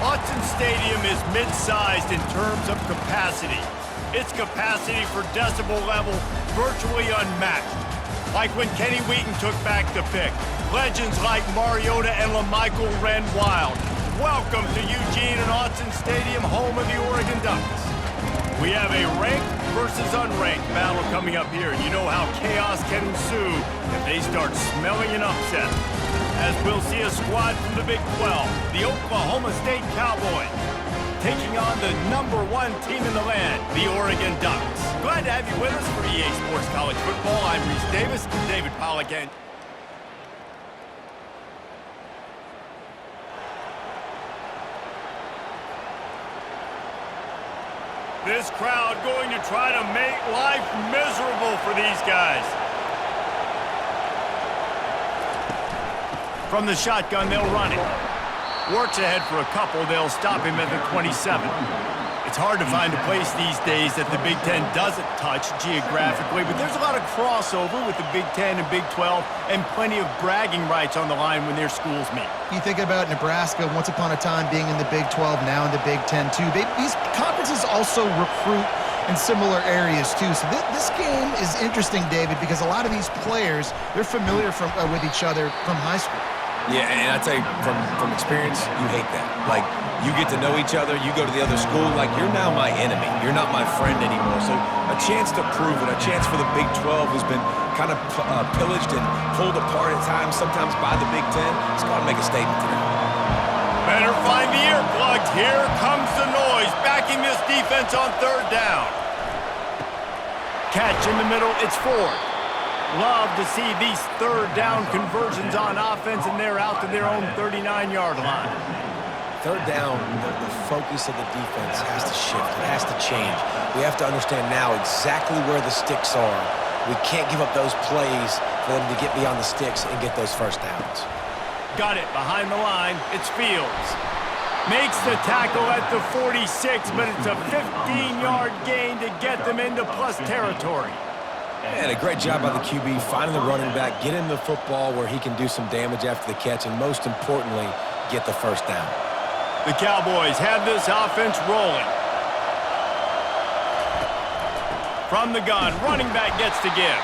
Autzen Stadium is mid-sized in terms of capacity. Its capacity for decibel level virtually unmatched. Like when Kenny Wheaton took back the pick. Legends like Mariota and LaMichael ran wild. Welcome to Eugene and Autzen Stadium, home of the Oregon Ducks. We have a ranked versus unranked battle coming up here. You know how chaos can ensue if they start smelling an upset. As we'll see a squad from the Big 12, the Oklahoma State Cowboys, taking on the #1 team in the land, the Oregon Ducks. Glad to have you with us for EA Sports College Football. I'm Reese Davis, David Pollack, and this crowd going to try to make life miserable for these guys. From the shotgun, they'll run it. Works ahead for a couple, they'll stop him at the 27. It's hard to find a place these days that the Big Ten doesn't touch geographically, but there's a lot of crossover with the Big Ten and Big 12 and plenty of bragging rights on the line when their schools meet. You think about Nebraska, once upon a time being in the Big 12, now in the Big 10 too. These conferences also recruit in similar areas too. So this game is interesting, David, because a lot of these players, they're familiar with each other from high school. Yeah, and I tell you, from experience, you hate that. Like, you get to know each other, you go to the other school, like, you're now my enemy. You're not my friend anymore. So a chance to prove it, a chance for the Big 12, who's been kind of pillaged and pulled apart at times, sometimes by the Big 10. It's got to make a statement today. Better find the earplugs. Here comes the noise, backing this defense on third down. Catch in the middle, it's Ford. Love to see these third down conversions on offense, and they're out to their own 39-yard line. Third down, the focus of the defense has to shift. It has to change. We have to understand now exactly where the sticks are. We can't give up those plays for them to get beyond the sticks and get those first downs. Got it behind the line. It's Fields. Makes the tackle at the 46, but it's a 15-yard gain to get them into plus territory. And a great job by the QB, finding the running back, getting the football where he can do some damage after the catch, and most importantly, get the first down. The Cowboys have this offense rolling. From the gun, running back gets to give.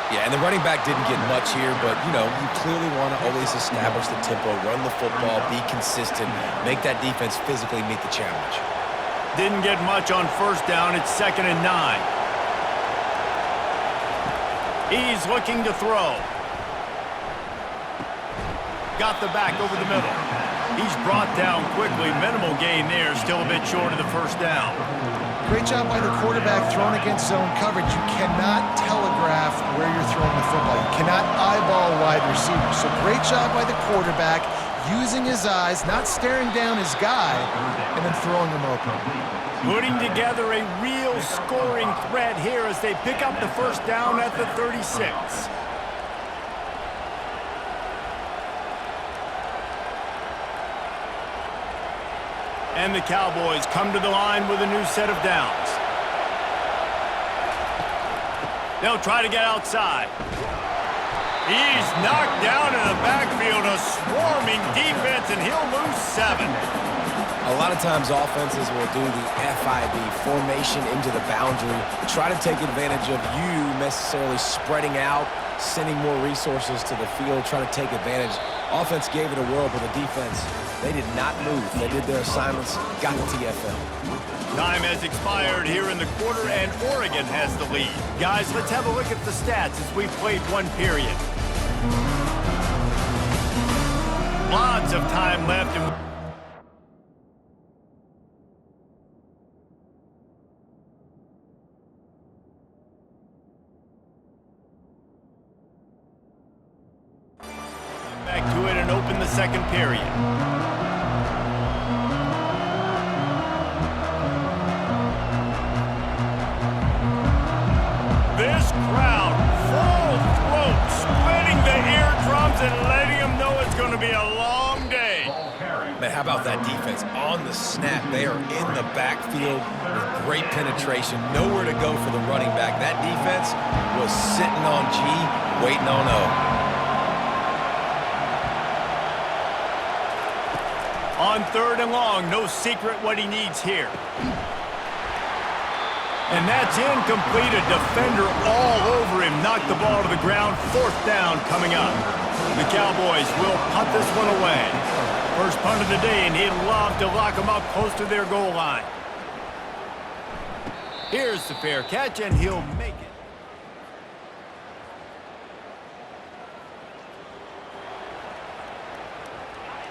Yeah, and the running back didn't get much here, but, you know, you clearly want to always establish the tempo, run the football, be consistent, make that defense physically meet the challenge. Didn't get much on first down. It's 2nd and 9. He's looking to throw. Got the back over the middle. He's brought down quickly. Minimal gain there. Still a bit short of the first down. Great job by the quarterback thrown against zone coverage. You cannot telegraph where you're throwing the football. You cannot eyeball wide receivers. So great job by the quarterback using his eyes, not staring down his guy, and then throwing him open. Putting together a real scoring threat here as they pick up the first down at the 36. And the Cowboys come to the line with a new set of downs. They'll try to get outside. He's knocked down in the backfield, a swarming defense, and he'll lose 7. A lot of times offenses will do the FIB, formation into the boundary, try to take advantage of you necessarily spreading out, sending more resources to the field, trying to take advantage. Offense gave it a whirl, but the defense, they did not move. They did their assignments, got the TFL. Time has expired here in the quarter, and Oregon has the lead. Guys, let's have a look at the stats as we've played one period. Lots of time left. Back to it and open the second period. This crowd, full throat, splitting the eardrums and letting them know it's going to be a long day. Man, how about that defense? On the snap, they are in the backfield with great penetration. Nowhere to go for the running back. That defense was sitting on G, waiting on O. On 3rd and long, no secret what he needs here. And that's incomplete. A defender all over him. Knocked the ball to the ground. 4th down coming up. The Cowboys will punt this one away. First punt of the day, and he'd love to lock them up close to their goal line. Here's the fair catch, and he'll make it.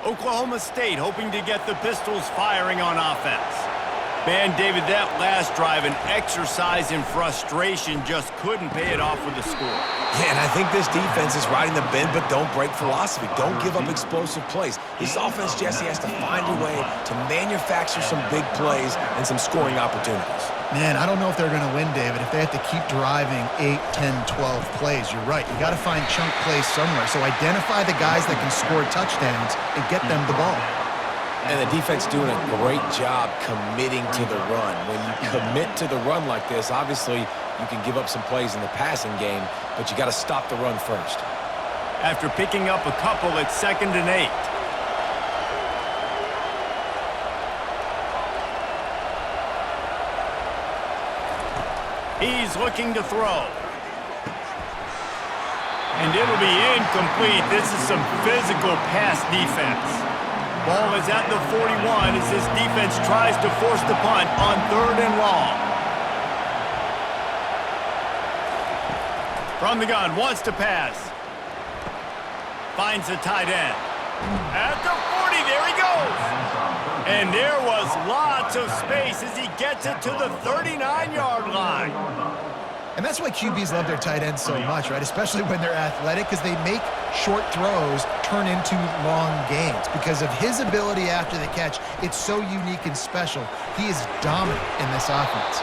Oklahoma State hoping to get the Pistols firing on offense. Man, David, that last drive, an exercise in frustration, just couldn't pay it off with a score. Yeah, and I think this defense is riding the bend, but don't break philosophy. Don't give up explosive plays. This offense, Jesse, has to find a way to manufacture some big plays and some scoring opportunities. Man, I don't know if they're going to win, David, if they have to keep driving 8, 10, 12 plays. You're right. You got to find chunk plays somewhere. So identify the guys that can score touchdowns and get them the ball. And the defense doing a great job committing to the run. When you commit to the run like this, obviously you can give up some plays in the passing game, but you got to stop the run first. After picking up a couple, it's 2nd and 8. He's looking to throw. And it'll be incomplete. This is some physical pass defense. Ball is at the 41 as this defense tries to force the punt on 3rd and long. From the gun, wants to pass. Finds the tight end. At the 40, there he goes. And there was lots of space as he gets it to the 39-yard line. And that's why QBs love their tight ends so much, right? Especially when they're athletic, because they make short throws turn into long gains. Because of his ability after the catch, it's so unique and special. He is dominant in this offense.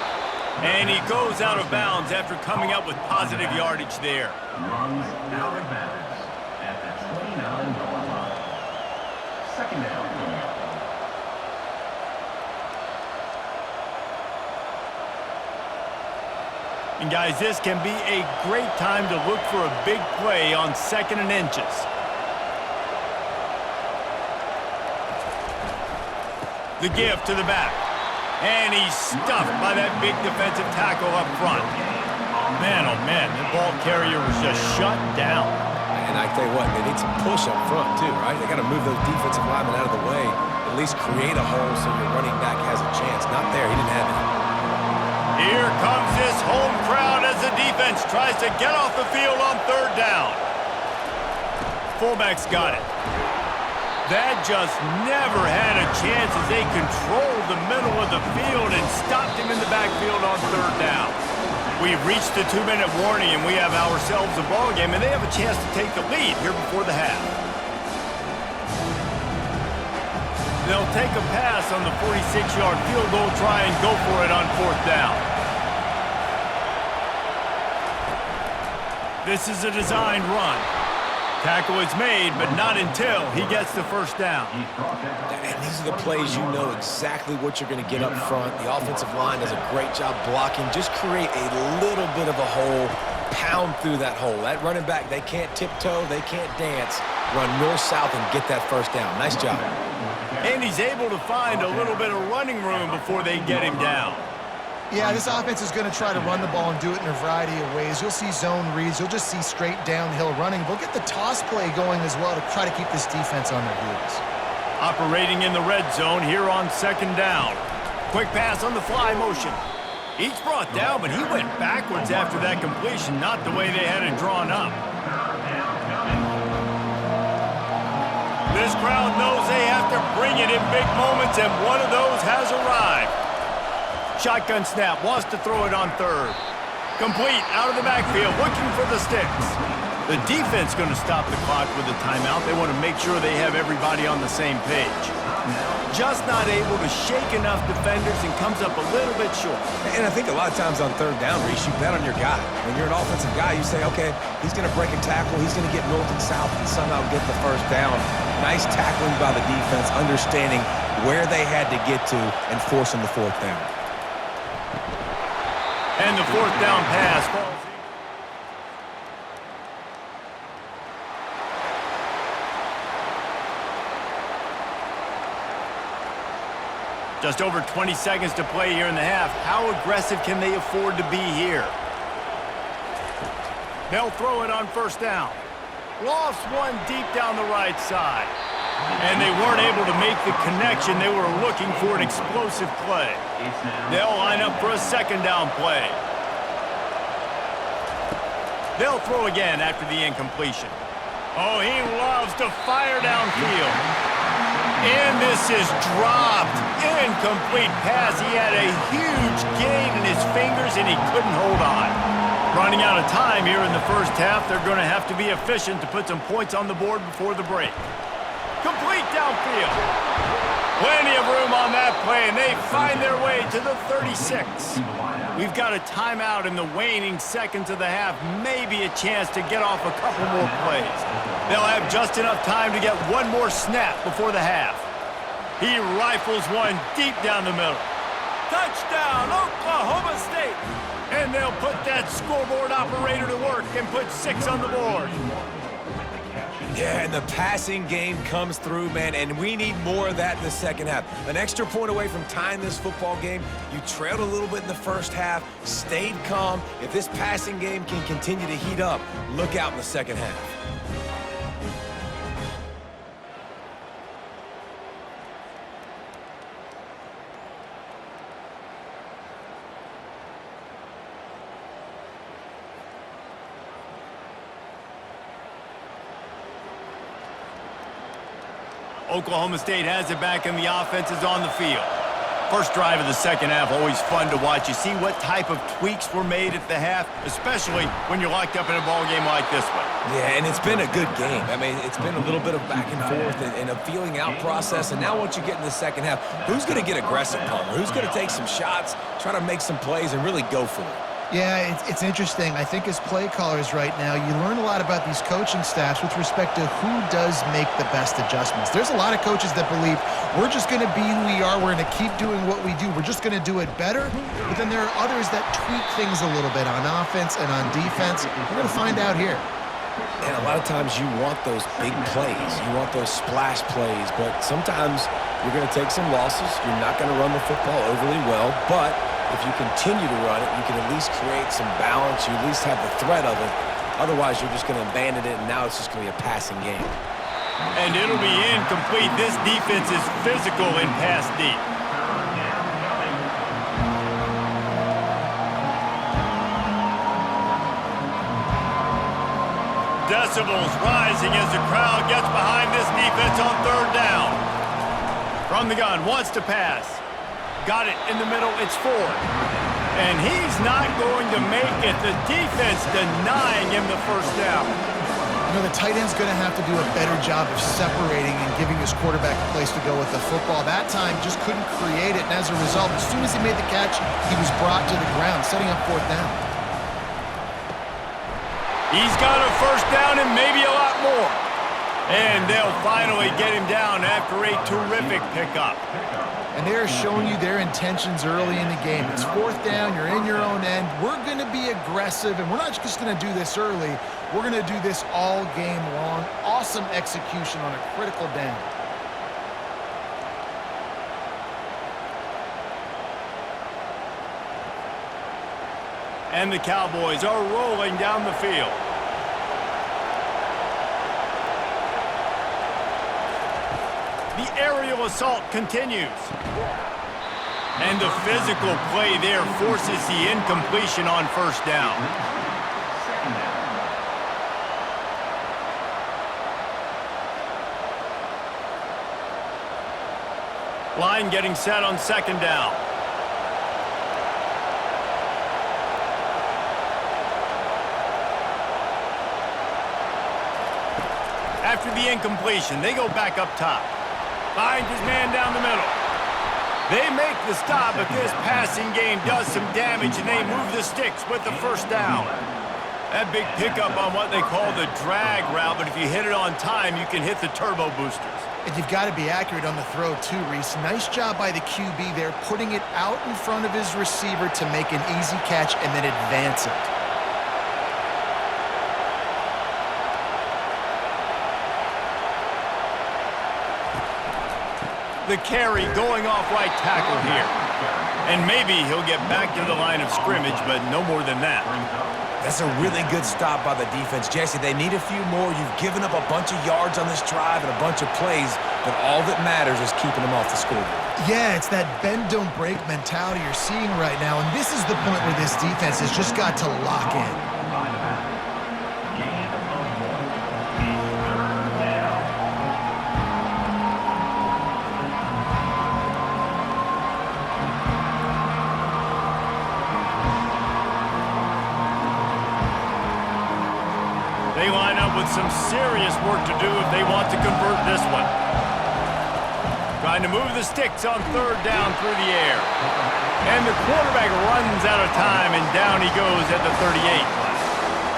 And he goes out of bounds after coming up with positive yardage there. Runs out of bounds at the 29-yard line. 2nd down. And guys, this can be a great time to look for a big play on 2nd and inches. The give to the back. And he's stuffed by that big defensive tackle up front. Man, oh man, the ball carrier was just shut down. And I tell you what, they need some push up front too, right? They got to move those defensive linemen out of the way, at least create a hole so your running back has a chance. Not there, he didn't have any. Here comes this home crowd as the defense tries to get off the field on 3rd down. Fullback's got it. That just never had a chance as they controlled the middle of the field and stopped him in the backfield on 3rd down. We've reached the 2-minute warning and we have ourselves a ball game, and they have a chance to take the lead here before the half. They'll take a pass on the 46-yard field goal, try and go for it on 4th down. This is a designed run. Tackle is made, but not until he gets the 1st down. And these are the plays you know exactly what you're going to get up front. The offensive line does a great job blocking. Just create a little bit of a hole, pound through that hole. That running back, they can't tiptoe, they can't dance. Run north-south and get that 1st down. Nice job. And he's able to find a little bit of running room before they get him down. Yeah, this offense is going to try to run the ball and do it in a variety of ways. You'll see zone reads. You'll just see straight downhill running. They'll get the toss play going as well to try to keep this defense on their heels. Operating in the red zone here on 2nd down. Quick pass on the fly motion. Each brought down, but he went backwards after that completion, not the way they had it drawn up. This crowd knows they have to bring it in big moments, and one of those has arrived. Shotgun snap, wants to throw it on 3rd. Complete, out of the backfield, looking for the sticks. The defense going to stop the clock with a timeout. They want to make sure they have everybody on the same page. Just not able to shake enough defenders and comes up a little bit short. And I think a lot of times on 3rd down, Reese, you bet on your guy. When you're an offensive guy, you say, okay, he's going to break a tackle, he's going to get north and south and somehow get the 1st down. Nice tackling by the defense, understanding where they had to get to and forcing the 4th down. And the 4th down pass falls in. Just over 20 seconds to play here in the half. How aggressive can they afford to be here? They'll throw it on first down. Lofts one deep down the right side. And they weren't able to make the connection. They were looking for an explosive play. They'll line up for a second down play. They'll throw again after the incompletion. Oh, he loves to fire downfield. And this is dropped. Incomplete pass. He had a huge gain in his fingers, and he couldn't hold on. Running out of time here in the first half. They're going to have to be efficient to put some points on the board before the break. Complete downfield. Plenty of room on that play, and they find their way to the 36. We've got a timeout in the waning seconds of the half. Maybe a chance to get off a couple more plays. They'll have just enough time to get one more snap before the half. He rifles one deep down the middle. Touchdown, Oklahoma State! And they'll put that scoreboard operator to work and put 6 on the board. Yeah, and the passing game comes through, man, and we need more of that in the second half. An extra point away from tying this football game. You trailed a little bit in the first half, stayed calm. If this passing game can continue to heat up, look out in the second half. Oklahoma State has it back, and the offense is on the field. First drive of the second half, always fun to watch. You see what type of tweaks were made at the half, especially when you're locked up in a ball game like this one. Yeah, and it's been a good game. I mean, it's been a little bit of back and forth and a feeling out process. And now once you get in the second half, who's going to get aggressive, Palmer? Who's going to take some shots, try to make some plays, and really go for it? Yeah, it's interesting. I think as play callers right now, you learn a lot about these coaching staffs with respect to who does make the best adjustments. There's a lot of coaches that believe we're just going to be who we are. We're going to keep doing what we do. We're just going to do it better. But then there are others that tweak things a little bit on offense and on defense. We're going to find out here. And a lot of times you want those big plays. You want those splash plays. But sometimes you're going to take some losses. You're not going to run the football overly well. But if you continue to run it, you can at least create some balance. You at least have the threat of it. Otherwise, you're just going to abandon it, and now it's just going to be a passing game. And it'll be incomplete. This defense is physical in pass deep. Decibels rising as the crowd gets behind this defense on third down. From the gun, wants to pass. Got it in the middle, it's Ford. And he's not going to make it. The defense denying him the first down. You know, the tight end's going to have to do a better job of separating and giving his quarterback a place to go with the football. That time just couldn't create it, and as a result, as soon as he made the catch, he was brought to the ground, setting up fourth down. He's got a first down and maybe a lot more. And they'll finally get him down after a terrific pickup. And they're showing you their intentions early in the game. It's fourth down, you're in your own end. We're going to be aggressive, and we're not just going to do this early. We're going to do this all game long. Awesome execution on a critical down. And the Cowboys are rolling down the field. The aerial assault continues. And the physical play there forces the incompletion on first down. Line getting set on second down. After the incompletion, they go back up top. Finds his man down the middle. They make the stop, but this passing game does some damage, and they move the sticks with the first down. That big pickup on what they call the drag route, but if you hit it on time, you can hit the turbo boosters. And you've got to be accurate on the throw, too, Reese. Nice job by the QB there, putting it out in front of his receiver to make an easy catch and then advance it. the carry going off right tackle here. And maybe he'll get back to the line of scrimmage, but no more than that. That's a really good stop by the defense. Jesse, they need a few more. You've given up a bunch of yards on this drive and a bunch of plays, but all that matters is keeping them off the scoreboard. Yeah, it's that bend, don't break mentality you're seeing right now, and this is the point where this defense has just got to lock in. They line up with some serious work to do if they want to convert this one. Trying to move the sticks on third down through the air. And the quarterback runs out of time, and down he goes at the 38.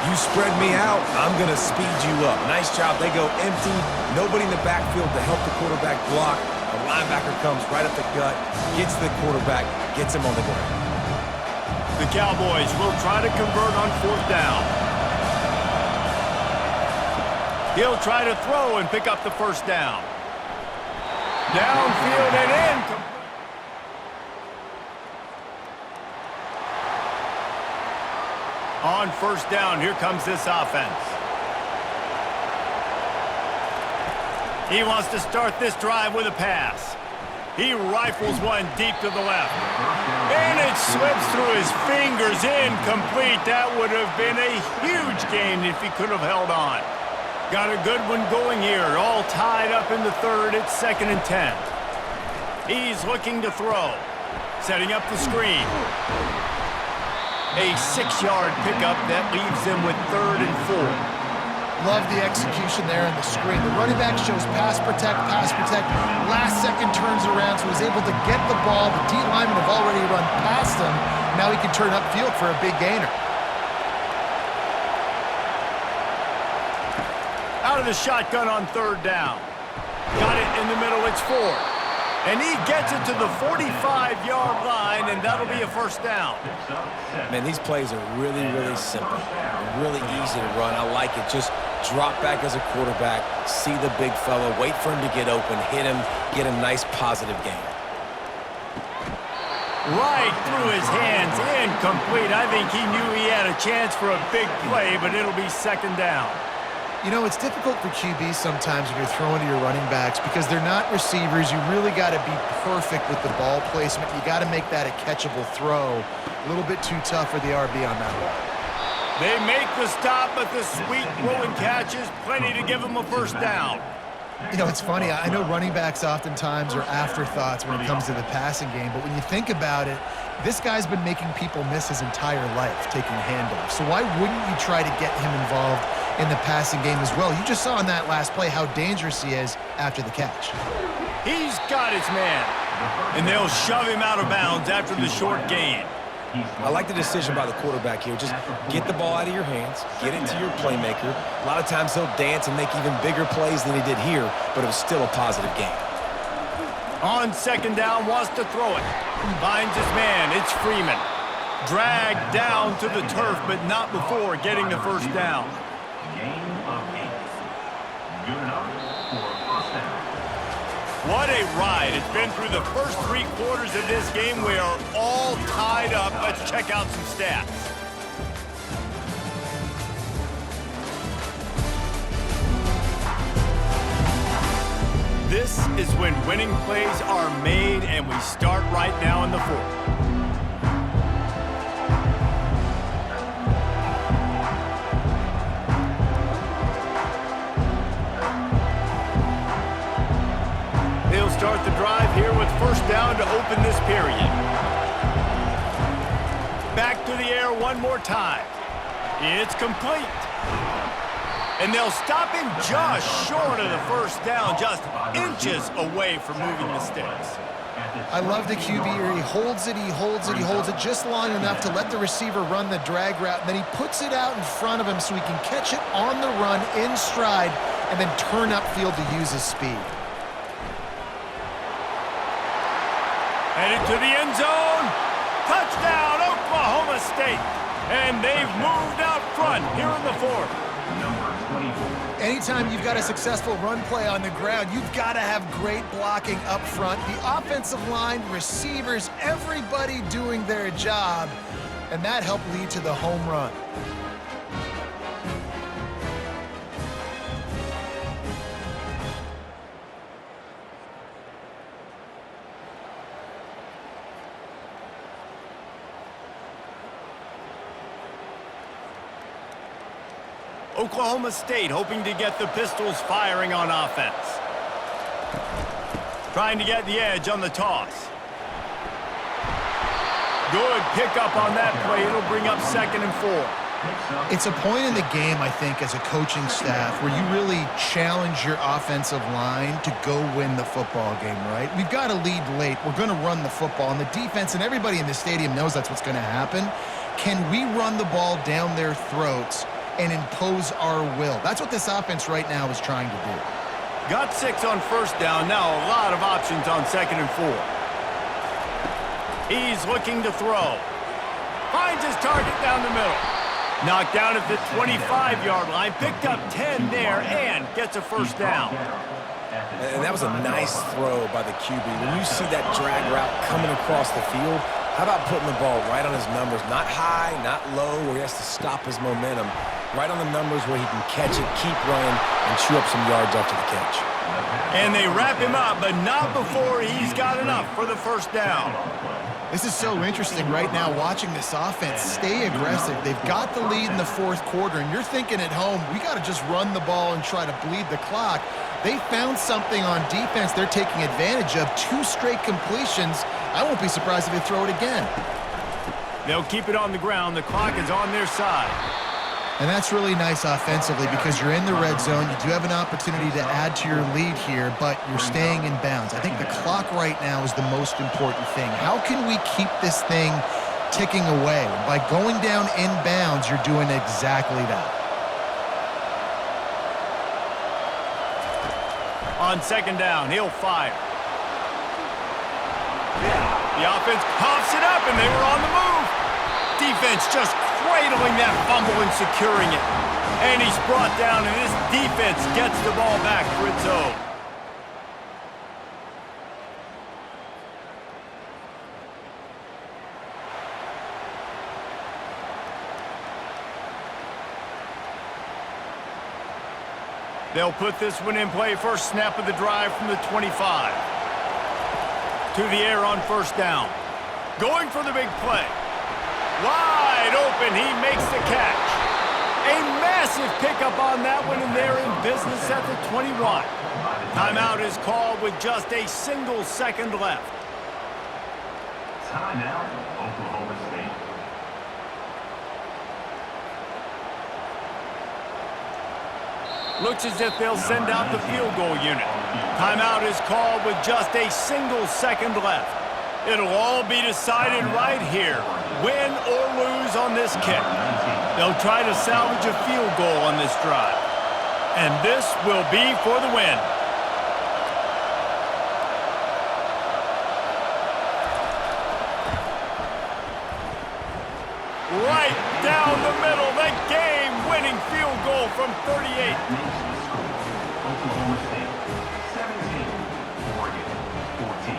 You spread me out, I'm going to speed you up. Nice job. They go empty. Nobody in the backfield to help the quarterback block. The linebacker comes right up the gut, gets the quarterback, gets him on the ground. The Cowboys will try to convert on fourth down. He'll try to throw and pick up the first down. Downfield and in. On first down, here comes this offense. He wants to start this drive with a pass. He rifles one deep to the left. And it slips through his fingers, incomplete. That would have been a huge gain if he could have held on. Got a good one going here, all tied up in the third. It's 2nd and 10. He's looking to throw, setting up the screen. A 6-yard pickup that leaves them with 3rd and 4. Love the execution there in the screen. The running back shows pass protect, last second turns around, so he's able to get the ball. The D linemen have already run past him. Now he can turn upfield for a big gainer. Out of the shotgun on third down. Got it in the middle, it's 4. And he gets it to the 45-yard line, and that'll be a first down. Man, these plays are really, really simple. Really easy to run. I like it. Just drop back as a quarterback, see the big fella, wait for him to get open, hit him, get a nice positive gain. Right through his hands, incomplete. I think he knew he had a chance for a big play, but it'll be 2nd down. You know, it's difficult for QBs sometimes when you're throwing to your running backs because they're not receivers. You really got to be perfect with the ball placement. You got to make that a catchable throw. A little bit too tough for the RB on that one. They make the stop, but the sweet throw and catch is plenty to give them a first down. You know, it's funny. I know running backs oftentimes are afterthoughts when it comes to the passing game, but when you think about it, this guy's been making people miss his entire life taking handoffs. So why wouldn't you try to get him involved in the passing game as well? You just saw in that last play how dangerous he is after the catch. He's got his man, and they'll shove him out of bounds after the short gain. I like the decision by the quarterback here. Just get the ball out of your hands, get it to your playmaker. A lot of times he'll dance and make even bigger plays than he did here, but it was still a positive game. On 2nd down, wants to throw it. Finds his man, it's Freeman. Dragged down to the turf, but not before getting the first down. Gain of 8. Good enough for a first down. What a ride. It's been through the first 3 quarters of this game. We are all tied up. Let's check out some stats. This is when winning plays are made, and we start right now in the 4th. They'll start the drive here with first down to open this period. Back to the air one more time. It's complete. And they'll stop him just short of the first down, just inches away from moving the sticks. I love the QB here. He holds it just long enough to let the receiver run the drag route, and then he puts it out in front of him so he can catch it on the run in stride and then turn upfield to use his speed. Headed to the end zone. Touchdown, Oklahoma State. And they've moved out front here in the 4th. number 24. Anytime you've got a successful run play on the ground, you've got to have great blocking up front. The offensive line, receivers, everybody doing their job, and that helped lead to the home run. Oklahoma State hoping to get the Pistols firing on offense. Trying to get the edge on the toss. Good pickup on that play. It'll bring up 2nd and 4. It's a point in the game, I think, as a coaching staff where you really challenge your offensive line to go win the football game, right? We've got to lead late. We're going to run the football. And the defense and everybody in the stadium knows that's what's going to happen. Can we run the ball down their throats and impose our will? That's what this offense right now is trying to do. Got 6 on 1st down. Now a lot of options on 2nd and 4. He's looking to throw. Finds his target down the middle. Knocked down at the 25-yard line. Picked up 10 there and gets a 1st down. And that was a nice throw by the QB. When you see that drag route coming across the field, how about putting the ball right on his numbers? Not high, not low, where he has to stop his momentum. Right on the numbers where he can catch it, keep running, and chew up some yards after the catch. And they wrap him up, but not before he's got enough for the 1st down. This is so interesting right now, watching this offense stay aggressive. They've got the lead in the 4th quarter, and you're thinking at home, we got to just run the ball and try to bleed the clock. They found something on defense they're taking advantage of. 2 straight completions. I won't be surprised if they throw it again. They'll keep it on the ground. The clock is on their side. And that's really nice offensively because you're in the red zone. You do have an opportunity to add to your lead here, but you're staying in bounds. I think the clock right now is the most important thing. How can we keep this thing ticking away? By going down in bounds, you're doing exactly that. On 2nd down, he'll fire. The offense coughs it up, and they were on the move. Defense just cradling that fumble and securing it. And he's brought down, and this defense gets the ball back for its own. They'll put this one in play. First snap of the drive from the 25. To the air on 1st down. Going for the big play. Wide open, he makes the catch. A massive pickup on that one, and they're in business at the 21. Timeout is called with just a single second left. Timeout, Oklahoma State. Looks as if they'll send out the field goal unit. Timeout is called with just a single second left. It'll all be decided right here, win or lose on this kick. They'll try to salvage a field goal on this drive. And this will be for the win. Right down the middle, the game-winning field goal from 38. Oklahoma State 17, Oregon 14.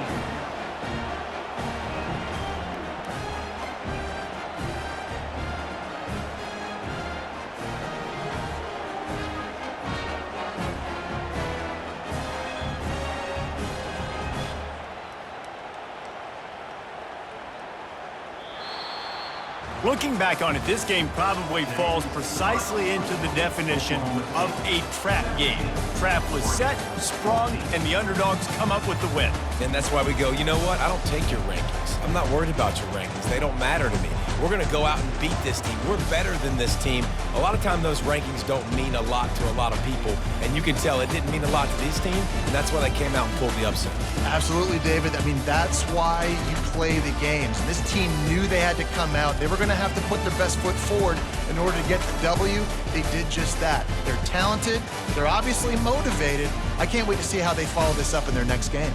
Looking back on it, this game probably falls precisely into the definition of a trap game. Trap was set, sprung, and the underdogs come up with the win. And that's why we go, you know what? I don't take your rankings. I'm not worried about your rankings. They don't matter to me. We're going to go out and beat this team. We're better than this team. A lot of time those rankings don't mean a lot to a lot of people, and you can tell it didn't mean a lot to this team, and that's why they came out and pulled the upset. Absolutely, David. I mean, that's why you play the games. And this team knew they had to come out. They were going to have to put their best foot forward in order to get the W. They did just that. They're talented. They're obviously motivated. I can't wait to see how they follow this up in their next game.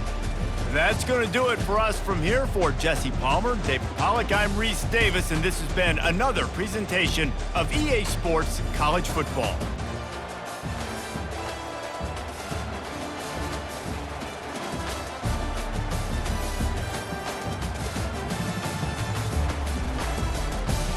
That's going to do it for us from here. For Jesse Palmer, David Pollack, I'm Reese Davis, and this has been another presentation of EA Sports College Football.